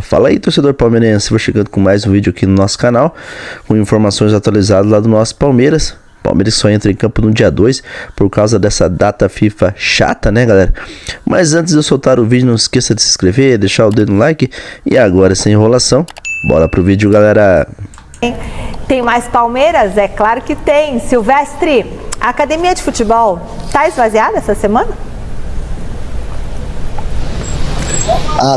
Fala aí, torcedor palmeirense, vou chegando com mais um vídeo aqui no nosso canal, com informações atualizadas lá do nosso Palmeiras. Palmeiras só entra em campo no dia 2 por causa dessa data FIFA chata, né, galera? Mas antes de eu soltar o vídeo, não esqueça de se inscrever, deixar o dedo no like. E agora, sem enrolação, bora pro vídeo, galera. Tem mais Palmeiras? É claro que tem. Silvestre, a academia de futebol tá esvaziada essa semana?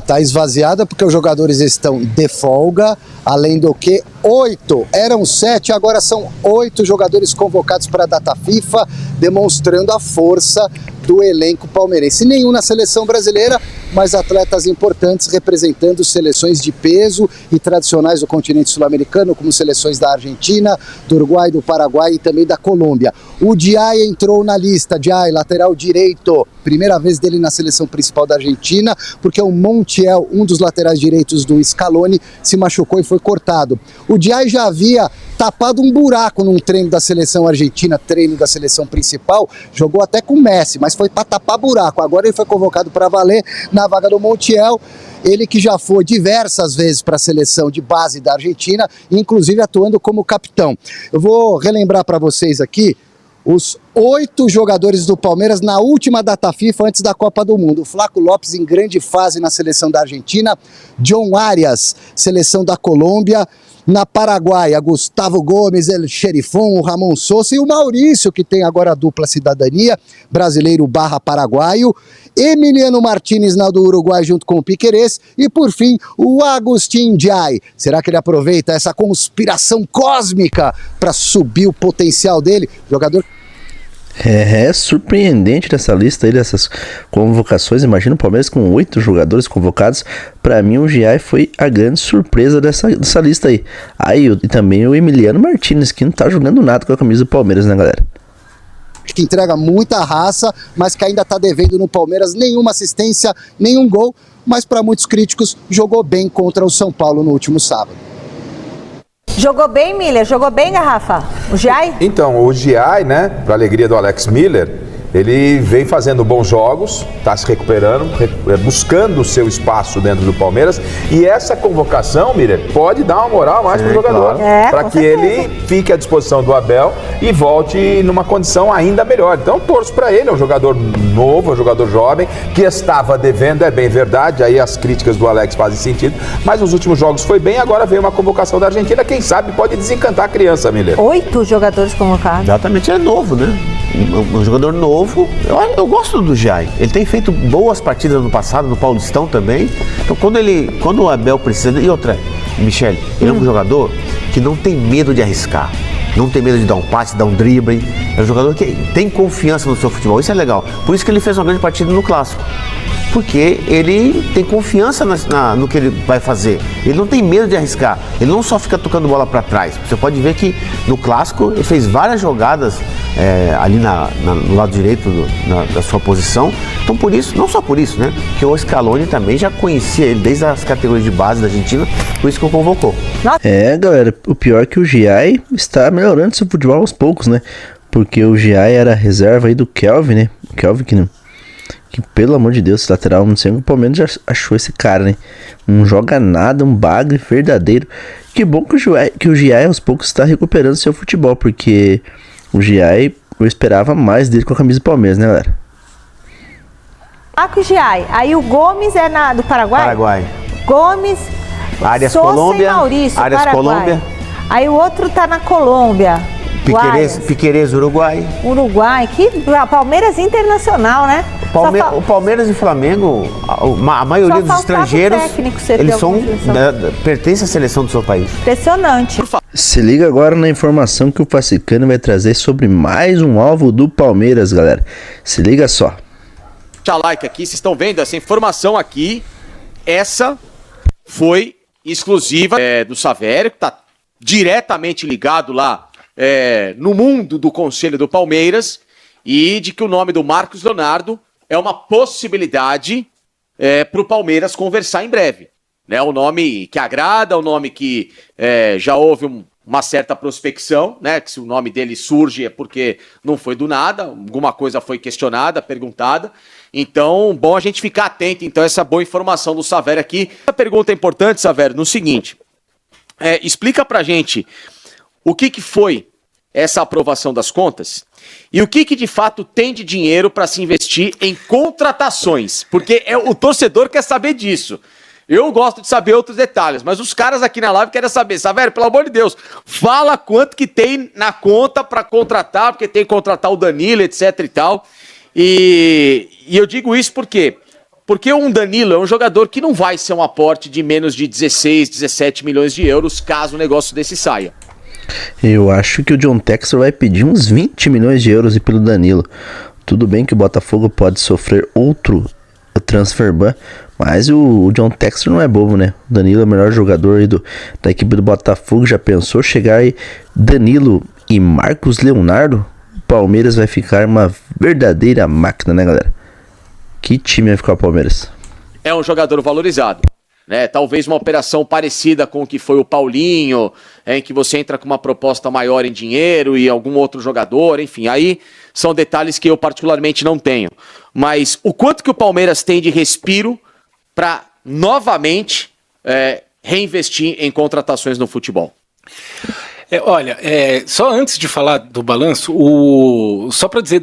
Tá esvaziada porque os jogadores estão de folga, além do que 8, eram 7, agora são 8 jogadores convocados para a data FIFA, demonstrando a força do elenco palmeirense. Nenhum na seleção brasileira, mas atletas importantes representando seleções de peso e tradicionais do continente sul-americano, como seleções da Argentina, do Uruguai, do Paraguai e também da Colômbia. O Diay entrou na lista, Diay, lateral direito, primeira vez dele na seleção principal da Argentina, porque o Montiel, um dos laterais direitos do Scaloni, se machucou e foi cortado. O Diay já havia tapado um buraco num treino da seleção argentina, treino da seleção principal, jogou até com o Messi, mas foi para tapar buraco. Agora ele foi convocado para valer na vaga do Montiel, ele que já foi diversas vezes para a seleção de base da Argentina, inclusive atuando como capitão. Eu vou relembrar para vocês aqui os 8 jogadores do Palmeiras na última data FIFA antes da Copa do Mundo. O Flaco Lopes em grande fase na seleção da Argentina, John Arias, seleção da Colômbia, na Paraguaia, Gustavo Gomes, El Xerifão, o Ramon Sosa e o Maurício, que tem agora a dupla cidadania, brasileiro / paraguaio, Emiliano Martínez na do Uruguai junto com o Piquerez e, por fim, o Agustin Diay. Será que ele aproveita essa conspiração cósmica para subir o potencial dele? Jogador... É surpreendente dessa lista aí, dessas convocações. Imagina o Palmeiras com 8 jogadores convocados. Pra mim o Diay foi a grande surpresa dessa lista aí. E também o Emiliano Martínez, que não tá jogando nada com a camisa do Palmeiras, né, galera? Que entrega muita raça, mas que ainda tá devendo no Palmeiras nenhuma assistência, nenhum gol. Mas para muitos críticos, jogou bem contra o São Paulo no último sábado. Jogou bem, Miller? Jogou bem, Garrafa? O Diay? Então, o Diay, né, para alegria do Alex Miller, ele vem fazendo bons jogos, está se recuperando, buscando o seu espaço dentro do Palmeiras. E essa convocação, Miller, pode dar uma moral mais para o jogador. Claro. Para que ele fique à disposição do Abel e volte numa condição ainda melhor. Então, torço para ele, é um jogador novo, é um jogador jovem, que estava devendo, é bem verdade, aí as críticas do Alex fazem sentido, mas nos últimos jogos foi bem, agora veio uma convocação da Argentina, quem sabe pode desencantar a criança, Miller. 8 jogadores convocados. Exatamente, é novo, né? Um jogador novo. Eu gosto do Diay. Ele tem feito boas partidas no passado, no Paulistão também. Então quando o Abel precisa... E outra, Michele, ele é um jogador que não tem medo de arriscar. Não tem medo de dar um passe, dar um drible. É um jogador que tem confiança no seu futebol. Isso é legal. Por isso que ele fez uma grande partida no Clássico. Porque ele tem confiança no que ele vai fazer. Ele não tem medo de arriscar. Ele não só fica tocando bola para trás. Você pode ver que no Clássico ele fez várias jogadas ali no lado direito da sua posição. Então por isso, não só por isso, né? Porque o Scaloni também já conhecia ele desde as categorias de base da Argentina. Por isso que o convocou. Galera, o pior é que o Diay está melhorando seu futebol aos poucos, né? Porque o Diay era reserva aí do Kelvin, né? O Kelvin que pelo amor de Deus, esse lateral, não sei como o Palmeiras já achou esse cara, né? Não joga nada, um bagre verdadeiro. Que bom que o Diay aos poucos está recuperando seu futebol, porque o Diay, eu esperava mais dele com a camisa do Palmeiras, né, galera? Com o Diay. Aí o Gomes é do Paraguai? Paraguai. Gomes, Arias, Sosa Colômbia. e Maurício, Arias, Paraguai. Colômbia. Aí o outro tá na Colômbia. Piquerez, Uruguai. Uruguai, que Palmeiras internacional, né? O Palmeiras e Flamengo, a maioria dos estrangeiros, eles pertencem à seleção do seu país. Impressionante. Se liga agora na informação que o Facicano vai trazer sobre mais um alvo do Palmeiras, galera. Se liga só. Deixa like aqui, vocês estão vendo essa informação aqui. Essa foi exclusiva do Savério, que está diretamente ligado lá no mundo do Conselho do Palmeiras, e de que o nome do Marcos Leonardo é uma possibilidade para o Palmeiras conversar em breve. Né? O nome que agrada, o nome que já houve uma certa prospecção, né? Que se o nome dele surge é porque não foi do nada, alguma coisa foi questionada, perguntada. Então, bom a gente ficar atento, então, a essa boa informação do Savério aqui. A pergunta é importante, Savério, no seguinte, explica pra gente o que foi essa aprovação das contas e o que de fato tem de dinheiro para se investir em contratações, porque o torcedor quer saber disso. Eu gosto de saber outros detalhes, mas os caras aqui na live querem saber. Savério, pelo amor de Deus, fala quanto que tem na conta para contratar, porque tem que contratar o Danilo, etc e tal. E eu digo isso porque um Danilo é um jogador que não vai ser um aporte de menos de 16, 17 milhões de euros caso o negócio desse saia. Eu acho que o John Textor vai pedir uns 20 milhões de euros pelo Danilo. Tudo bem que o Botafogo pode sofrer outro transfer ban, mas o John Textor não é bobo, né? O Danilo é o melhor jogador aí da equipe do Botafogo. Já pensou chegar aí Danilo e Marcos Leonardo? O Palmeiras vai ficar uma verdadeira máquina, né, galera? Que time vai ficar o Palmeiras? É um jogador valorizado, né? Talvez uma operação parecida com o que foi o Paulinho, em que você entra com uma proposta maior em dinheiro e algum outro jogador, enfim, aí são detalhes que eu particularmente não tenho. Mas o quanto que o Palmeiras tem de respiro para novamente reinvestir em contratações no futebol? Olha, só antes de falar do balanço, só para dizer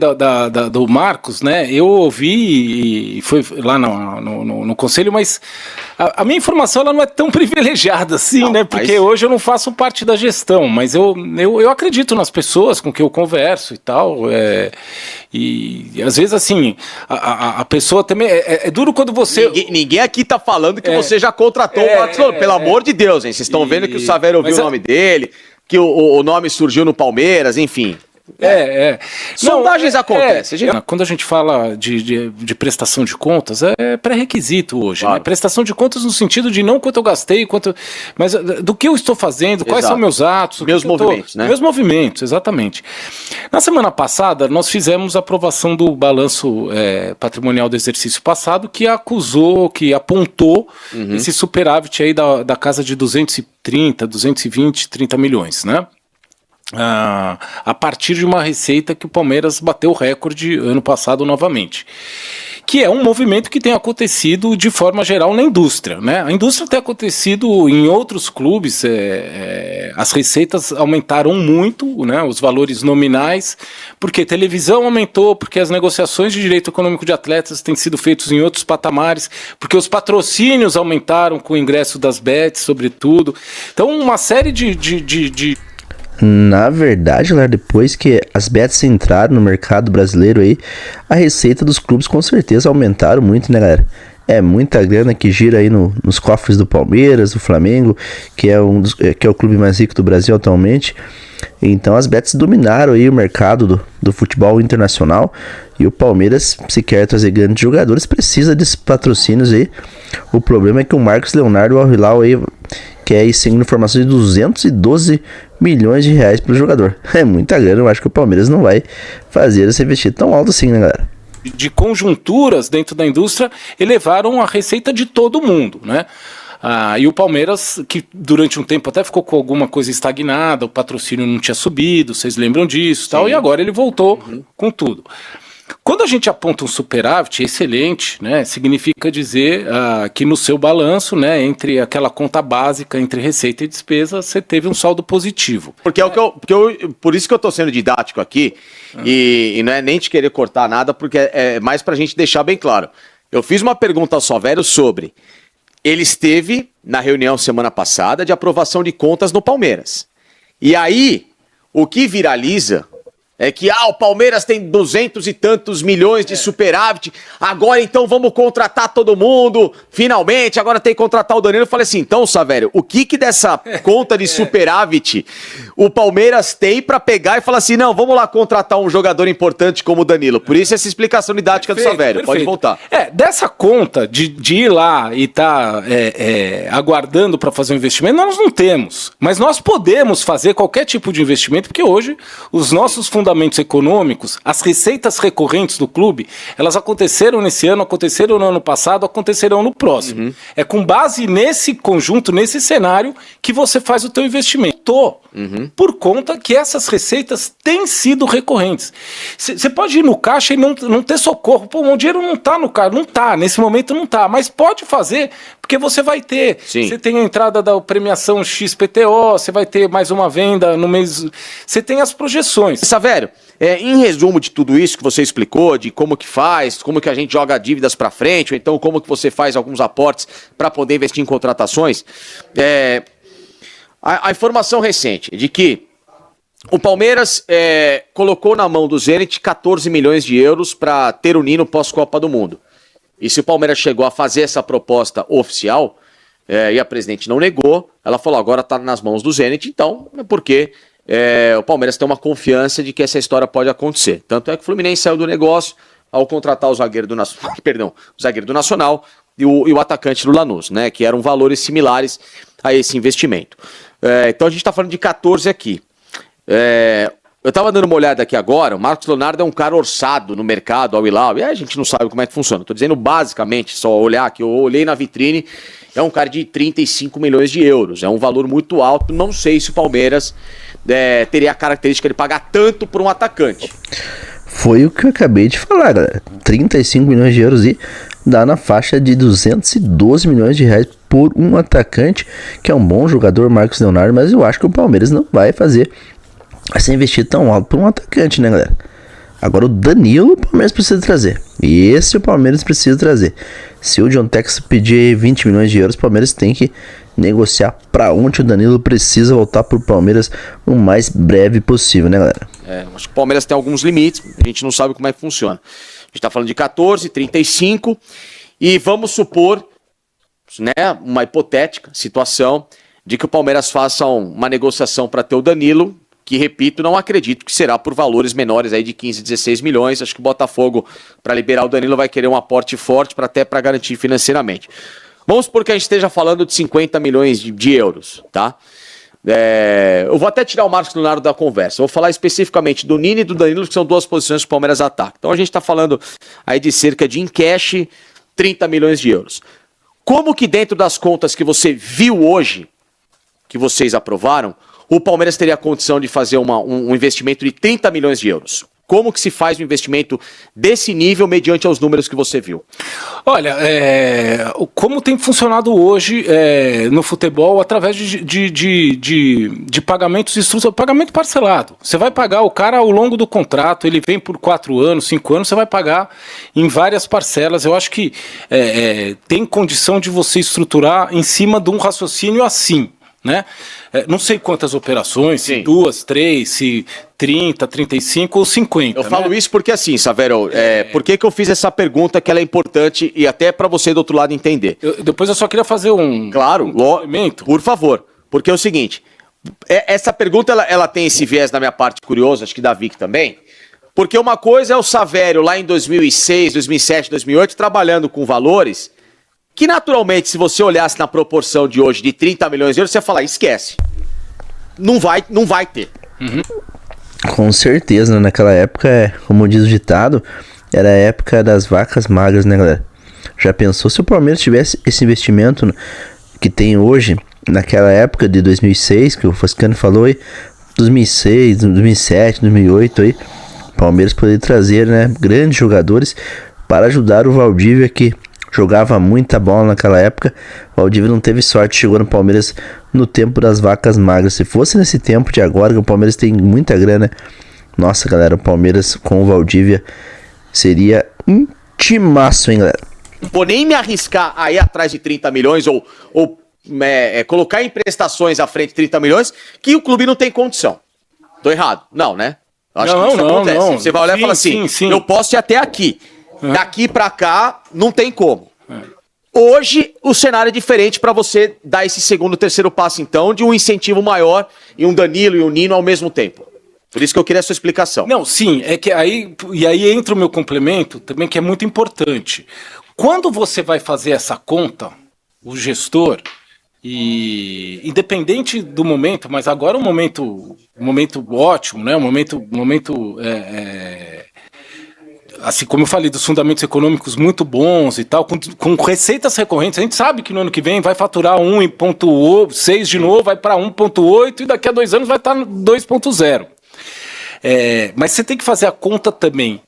do Marcos, né? Eu ouvi e foi lá no conselho, mas a minha informação ela não é tão privilegiada assim, né? Porque hoje eu não faço parte da gestão, mas eu acredito nas pessoas com quem eu converso e tal. E às vezes, assim, a pessoa também. É duro quando você. Ninguém aqui tá falando que você já contratou o Marcos Leonardo, pelo amor de Deus, hein? Vocês estão vendo que o Savério ouviu o nome dele, que o nome surgiu no Palmeiras, enfim. Sondagens acontecem. Quando a gente fala de prestação de contas, é pré-requisito hoje. Claro. Né? Prestação de contas no sentido de não quanto eu gastei, mas do que eu estou fazendo, quais são meus atos. Meus movimentos, né? Meus movimentos, exatamente. Na semana passada, nós fizemos a aprovação do balanço patrimonial do exercício passado, que apontou esse superávit aí da casa de 230, 220, 30 milhões, né? A partir de uma receita que o Palmeiras bateu o recorde ano passado novamente, que é um movimento que tem acontecido de forma geral na indústria, né? A indústria tem acontecido em outros clubes, as receitas aumentaram muito, né? Os valores nominais, porque televisão aumentou, porque as negociações de direito econômico de atletas têm sido feitas em outros patamares, porque os patrocínios aumentaram com o ingresso das bets, sobretudo. Então, uma série de Na verdade, galera, depois que as bets entraram no mercado brasileiro aí, a receita dos clubes com certeza aumentaram muito, né, galera? É muita grana que gira aí nos cofres do Palmeiras, do Flamengo, que é o clube mais rico do Brasil atualmente. Então as bets dominaram aí o mercado do futebol internacional. E o Palmeiras, se quer trazer grandes jogadores, precisa desses patrocínios aí. O problema é que o Marcos Leonardo Al Hilal aí quer aí, segundo informações, de 212 milhões de reais para o jogador. É muita grana, eu acho que o Palmeiras não vai fazer esse investir tão alto assim, né, galera? De conjunturas dentro da indústria elevaram a receita de todo mundo, né? E o Palmeiras, que durante um tempo até ficou com alguma coisa estagnada, o patrocínio não tinha subido, vocês lembram disso, tal, e agora ele voltou com tudo. Quando a gente aponta um superávit excelente, né, significa dizer que no seu balanço, né, entre aquela conta básica, entre receita e despesa, você teve um saldo positivo. Por isso que eu estou sendo didático aqui, e não é nem de querer cortar nada, porque é mais para a gente deixar bem claro. Eu fiz uma pergunta ao Savério sobre... Ele esteve na reunião semana passada de aprovação de contas no Palmeiras. E aí, o que viraliza é que o Palmeiras tem 200 e tantos milhões de superávit, agora então vamos contratar todo mundo, finalmente, agora tem que contratar o Danilo. Eu falei assim, então, Savério, o que dessa conta de superávit o Palmeiras tem pra pegar e falar assim, não, vamos lá contratar um jogador importante como o Danilo. Por isso essa explicação didática do Savério, pode voltar. Dessa conta de ir lá e estar aguardando para fazer um investimento, nós não temos, mas nós podemos fazer qualquer tipo de investimento, porque hoje os nossos funcionários fundamentos econômicos, as receitas recorrentes do clube, elas aconteceram nesse ano, aconteceram no ano passado, acontecerão no próximo. É com base nesse conjunto, nesse cenário, que você faz o teu investimento. Por conta que essas receitas têm sido recorrentes. Você pode ir no caixa e não ter socorro. Pô, o dinheiro não está no caixa. Não está, nesse momento não está. Mas pode fazer, porque você vai ter. Você tem a entrada da premiação XPTO, você vai ter mais uma venda no mês. Você tem as projeções. Savério, em resumo de tudo isso que você explicou, de como que faz, como que a gente joga dívidas para frente, ou então como que você faz alguns aportes para poder investir em contratações, a informação recente de que o Palmeiras colocou na mão do Zenit 14 milhões de euros para ter o Nino pós-Copa do Mundo. E se o Palmeiras chegou a fazer essa proposta oficial, e a presidente não negou, ela falou, agora está nas mãos do Zenit, então é porque o Palmeiras tem uma confiança de que essa história pode acontecer. Tanto é que o Fluminense saiu do negócio ao contratar o zagueiro do Nacional, o zagueiro do Nacional e o atacante do Lanús, né, que eram valores similares a esse investimento. Então a gente está falando de 14 aqui. Eu estava dando uma olhada aqui agora, o Marcos Leonardo é um cara orçado no mercado, ao Hilal, e a gente não sabe como é que funciona. Estou dizendo basicamente, só olhar aqui, eu olhei na vitrine, é um cara de 35 milhões de euros, é um valor muito alto, não sei se o Palmeiras teria a característica de pagar tanto por um atacante. Foi o que eu acabei de falar, galera. 35 milhões de euros e dá na faixa de 212 milhões de reais por um atacante, que é um bom jogador, Marcos Leonardo, mas eu acho que o Palmeiras não vai fazer essa investir tão alto por um atacante, né, galera? Agora o Danilo, o Palmeiras precisa trazer. E esse o Palmeiras precisa trazer. Se o John Tex pedir 20 milhões de euros, o Palmeiras tem que negociar para onde o Danilo precisa voltar pro Palmeiras o mais breve possível, né, galera? Acho que o Palmeiras tem alguns limites, a gente não sabe como é que funciona. A gente tá falando de 14, 35, e vamos supor, né, uma hipotética situação de que o Palmeiras faça uma negociação para ter o Danilo, que, repito, não acredito que será por valores menores aí de 15, 16 milhões. Acho que o Botafogo, para liberar o Danilo, vai querer um aporte forte até para garantir financeiramente. Vamos supor que a gente esteja falando de 50 milhões de euros, tá? Eu vou até tirar o Marcos Leonardo da conversa. Eu vou falar especificamente do Nino e do Danilo, que são duas posições que o Palmeiras ataca. Então a gente está falando aí de cerca de, em cash, 30 milhões de euros. Como que dentro das contas que você viu hoje, que vocês aprovaram, o Palmeiras teria a condição de fazer um investimento de 30 milhões de euros? Como que se faz um investimento desse nível mediante aos números que você viu? Olha, como tem funcionado hoje no futebol através de pagamentos estruturados, pagamento parcelado. Você vai pagar o cara ao longo do contrato, ele vem por 4 anos, 5 anos, você vai pagar em várias parcelas. Eu acho que tem condição de você estruturar em cima de um raciocínio assim, né? Não sei quantas operações, se 2, 3, se 30, 35 ou 50. Eu falo isso porque assim, Savério, por que eu fiz essa pergunta que ela é importante e até para você do outro lado entender? Depois eu só queria fazer um complemento. Por favor, porque é o seguinte, essa pergunta ela tem esse viés na minha parte curiosa, acho que da Vic também, porque uma coisa é o Savério lá em 2006, 2007, 2008, trabalhando com valores que naturalmente, se você olhasse na proporção de hoje de 30 milhões de euros, você ia falar, esquece. Não vai ter. Com certeza, né? Naquela época, como diz o ditado, era a época das vacas magras, né, galera? Já pensou se o Palmeiras tivesse esse investimento que tem hoje, naquela época de 2006, que o Foscani falou aí, 2006, 2007, 2008 aí, o Palmeiras poderia trazer, né, grandes jogadores para ajudar o Valdívia, que jogava muita bola naquela época. O Valdívia não teve sorte, chegou no Palmeiras no tempo das vacas magras. Se fosse nesse tempo de agora, que o Palmeiras tem muita grana, nossa, galera, o Palmeiras com o Valdívia seria um timaço, hein, galera? Vou nem me arriscar aí atrás de 30 milhões ou colocar em prestações à frente de 30 milhões que o clube não tem condição. Tô errado? Não, né? Acho que isso acontece. Não. Você vai olhar e falar assim, eu posso ir até aqui. Daqui pra cá, não tem como. Hoje, o cenário é diferente para você dar esse segundo, terceiro passo, então, de um incentivo maior e um Danilo e um Nino ao mesmo tempo. Por isso que eu queria a sua explicação. Não, sim, é que aí entra o meu complemento também, que é muito importante. Quando você vai fazer essa conta, o gestor, E independente do momento, mas agora é um momento ótimo, né? Um momento assim como eu falei, dos fundamentos econômicos muito bons e tal, com receitas recorrentes. A gente sabe que no ano que vem vai faturar 1,6 de novo, vai para 1,8 e daqui a 2 anos vai estar no 2,0. Mas você tem que fazer a conta também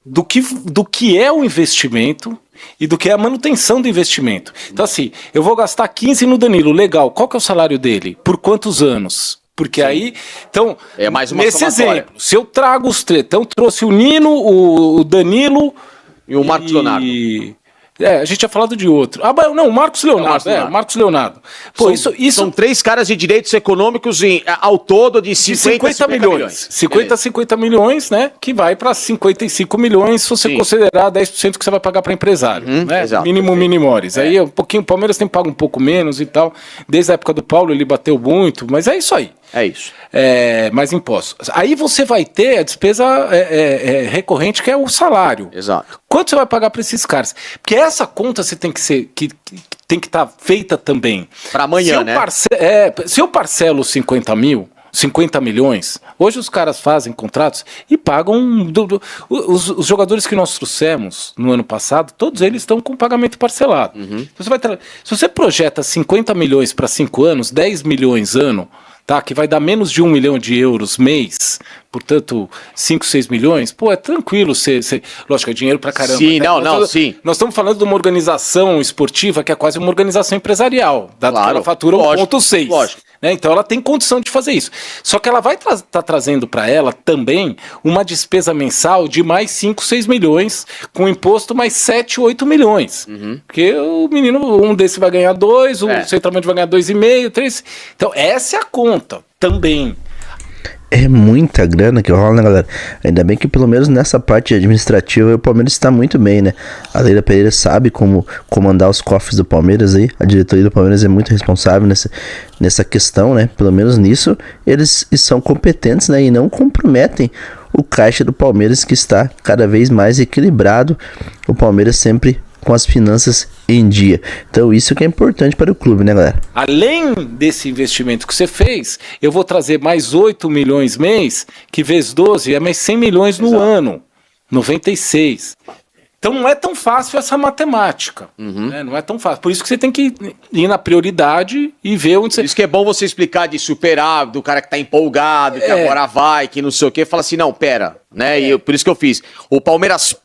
do que é o investimento e do que é a manutenção do investimento. Então, assim, eu vou gastar 15 no Danilo, legal. Qual que é o salário dele? Por quantos anos? Porque aí, então, é mais uma nesse somatória. exemplo, se eu trago os três, então trouxe o Nino, o Danilo e o Marcos Leonardo. A gente tinha falado de outro. Não, o Marcos Leonardo. Marcos Leonardo. Pô, isso são 3 caras de direitos econômicos ao todo de 50 milhões. 50 milhões, né? Que vai para 55 milhões se você considerar 10% que você vai pagar para empresário. Né? Exato, mínimo minimores. Aí um pouquinho, o Palmeiras tem pago um pouco menos e tal. Desde a época do Paulo ele bateu muito, mas é isso aí. É isso. Mais impostos. Aí você vai ter a despesa recorrente, que é o salário. Exato. Quanto você vai pagar para esses caras? Porque essa conta você tem que estar feita também. Para amanhã, né? Se eu parcelo 50 milhões, hoje os caras fazem contratos e pagam. Os jogadores que nós trouxemos no ano passado, todos eles estão com pagamento parcelado. Se você projeta 50 milhões para 5 anos, 10 milhões ano, tá, que vai dar menos de 1 milhão de euros mês, portanto 5, 6 milhões, pô, é tranquilo, lógico, é dinheiro pra caramba. Sim, né? sim. Nós estamos falando de uma organização esportiva que é quase uma organização empresarial, dado que ela fatura 1,6. Lógico. Né? Então ela tem condição de fazer isso. Só que ela vai estar trazendo para ela também uma despesa mensal de mais 5, 6 milhões, com imposto mais 7, 8 milhões. Porque o menino, um desse vai ganhar 2, o centroavante vai ganhar 2,5, 3. Então essa é a conta também. É muita grana que rola, né, galera? Ainda bem que pelo menos nessa parte administrativa o Palmeiras está muito bem, né? A Leila Pereira sabe como comandar os cofres do Palmeiras aí. A diretoria do Palmeiras é muito responsável nessa questão, né? Pelo menos nisso eles são competentes, né? E não comprometem o caixa do Palmeiras, que está cada vez mais equilibrado. O Palmeiras sempre com as finanças em dia. Então isso que é importante para o clube, né, galera? Além desse investimento que você fez, eu vou trazer mais 8 milhões mês, que vezes 12 é mais 100 milhões no ano. 96. Então não é tão fácil essa matemática. Né? Não é tão fácil. Por isso que você tem que ir na prioridade e ver onde você... Por isso que é bom você explicar de superar, do cara que tá empolgado, que agora vai, que não sei o quê. Fala assim, não, pera. Né? E por isso que eu fiz. O Palmeiras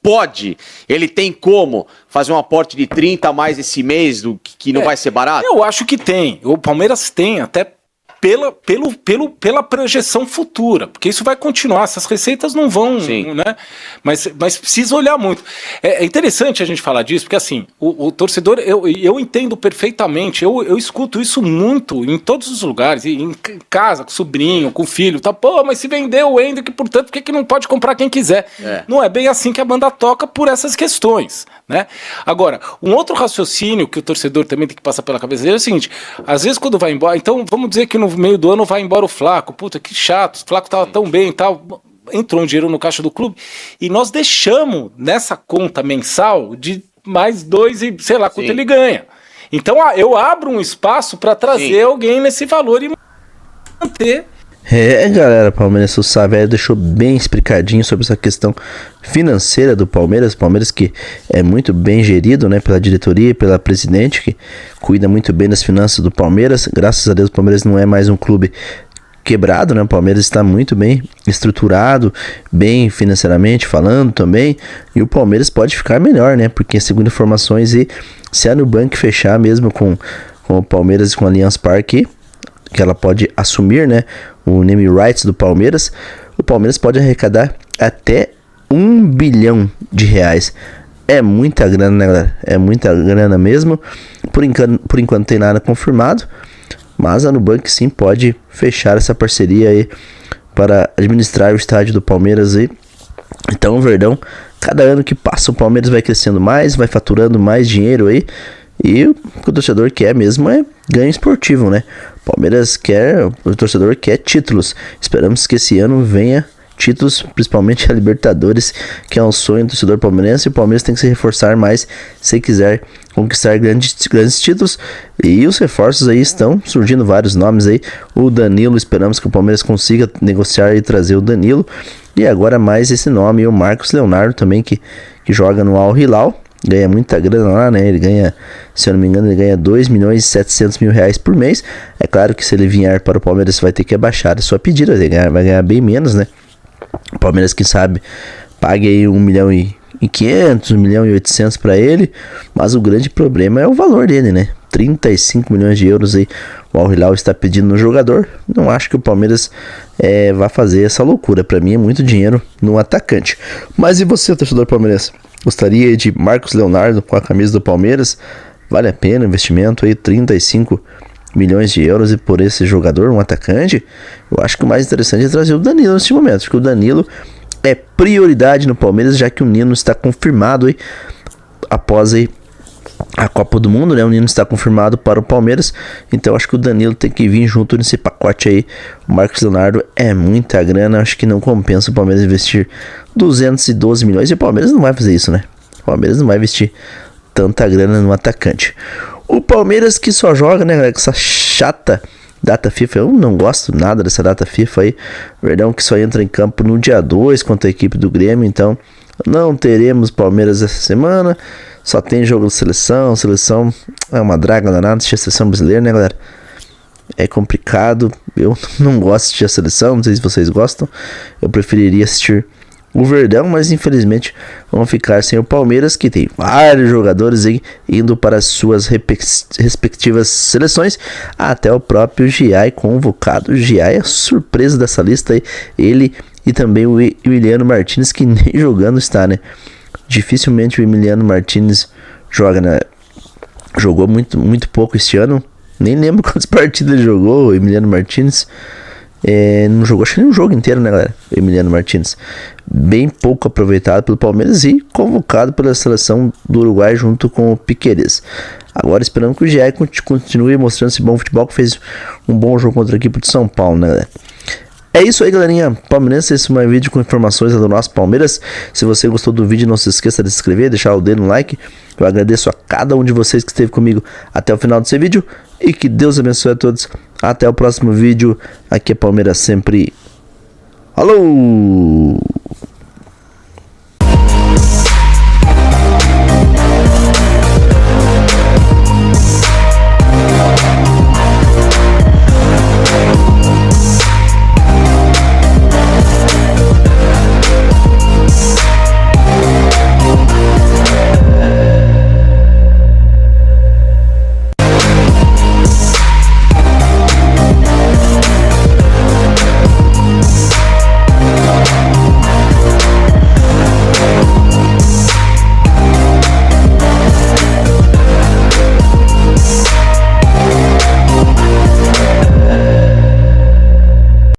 ele tem como fazer um aporte de 30 a mais esse mês, que não vai ser barato? Eu acho que tem. O Palmeiras tem, até pela projeção futura, porque isso vai continuar, essas receitas não vão, né? Mas precisa olhar muito. É interessante a gente falar disso, porque assim, o torcedor, eu entendo perfeitamente, eu escuto isso muito em todos os lugares, em casa, com sobrinho, com filho, tá? Pô, mas se vendeu o Hendrick, portanto, por que não pode comprar quem quiser? Não é bem assim que a banda toca por essas questões, né? Agora, um outro raciocínio que o torcedor também tem que passar pela cabeça dele é o seguinte: às vezes quando vai embora, então vamos dizer que no meio do ano vai embora o Flaco, puta, que chato, o Flaco tava tão bem e tal, entrou um dinheiro no caixa do clube e nós deixamos nessa conta mensal de mais 2 e sei lá quanto ele ganha. Então eu abro um espaço para trazer alguém nesse valor e manter. Galera, Palmeiras, o Savério deixou bem explicadinho sobre essa questão financeira do Palmeiras. Palmeiras que é muito bem gerido, né, pela diretoria, pela presidente, que cuida muito bem das finanças do Palmeiras. Graças a Deus o Palmeiras não é mais um clube quebrado, né? O Palmeiras está muito bem estruturado, bem financeiramente falando também, e o Palmeiras pode ficar melhor, né? Porque segundo informações, se a Nubank fechar mesmo com o Palmeiras e com a Allianz Parque, que ela pode assumir, né, o name rights do Palmeiras, o Palmeiras pode arrecadar até 1 bilhão de reais. É muita grana, né, galera? É muita grana mesmo. Por enquanto não tem nada confirmado, mas a Nubank sim pode fechar essa parceria aí para administrar o estádio do Palmeiras aí. Então o Verdão, cada ano que passa o Palmeiras vai crescendo mais, vai faturando mais dinheiro aí. E o que o torcedor quer mesmo é ganho esportivo, né? O torcedor quer títulos. Esperamos que esse ano venha títulos, principalmente a Libertadores, que é um sonho do torcedor palmeirense. E o Palmeiras tem que se reforçar mais se quiser conquistar grandes títulos. E os reforços aí estão surgindo vários nomes aí. O Danilo, esperamos que o Palmeiras consiga negociar e trazer o Danilo. E agora mais esse nome, o Marcos Leonardo também, que joga no Al Hilal. Ganha muita grana lá, né? Ele ganha, se eu não me engano, ele ganha 2.700.000 reais por mês. É claro que se ele vier para o Palmeiras, você vai ter que abaixar a sua pedida, vai ganhar bem menos, né? O Palmeiras, quem sabe, pague aí 1.500.000, 1.800.000 para ele. Mas o grande problema é o valor dele, né? 35 milhões de euros aí o Al Hilal está pedindo no jogador. Não acho que o Palmeiras vai fazer essa loucura. Para mim é muito dinheiro no atacante. Mas e você, torcedor palmeirense? Gostaria de Marcos Leonardo com a camisa do Palmeiras? Vale a pena o investimento aí, 35 milhões de euros e por esse jogador, um atacante? Eu acho que o mais interessante é trazer o Danilo neste momento. Acho que o Danilo é prioridade no Palmeiras, já que o Nino está confirmado aí após aí a Copa do Mundo, né? O Nino está confirmado para o Palmeiras, então acho que o Danilo tem que vir junto nesse pacote aí. O Marcos Leonardo é muita grana, acho que não compensa o Palmeiras investir 212 milhões, e o Palmeiras não vai fazer isso, né? O Palmeiras não vai investir tanta grana no atacante. O Palmeiras que só joga, né, galera, com essa chata data FIFA, eu não gosto nada dessa data FIFA aí. Verdão que só entra em campo no dia 2 contra a equipe do Grêmio, então não teremos Palmeiras essa semana. Só tem jogo de seleção é uma draga danada assistir a seleção brasileira, né, galera? É complicado, eu não gosto de assistir a seleção, não sei se vocês gostam. Eu preferiria assistir o Verdão, mas infelizmente vamos ficar sem o Palmeiras, que tem vários jogadores aí indo para as suas respectivas seleções. Até o próprio Giai convocado. O Giai é a surpresa dessa lista aí, ele e também o Emiliano Martins, que nem jogando está, né? Dificilmente o Emiliano Martins joga, né? Jogou muito pouco este ano. Nem lembro quantas partidas ele jogou, o Emiliano Martins. Não jogou, acho que nem um jogo inteiro, né, galera? O Emiliano Martins. Bem pouco aproveitado pelo Palmeiras e convocado pela seleção do Uruguai junto com o Piquerez. Agora esperando que o Giai continue mostrando esse bom futebol, que fez um bom jogo contra a equipe de São Paulo, né, galera? É isso aí, galerinha palmeirense, esse é um vídeo com informações do nosso Palmeiras. Se você gostou do vídeo, não se esqueça de se inscrever, deixar o dedo no like. Eu agradeço a cada um de vocês que esteve comigo até o final desse vídeo. E que Deus abençoe a todos. Até o próximo vídeo. Aqui é Palmeiras sempre. Alô!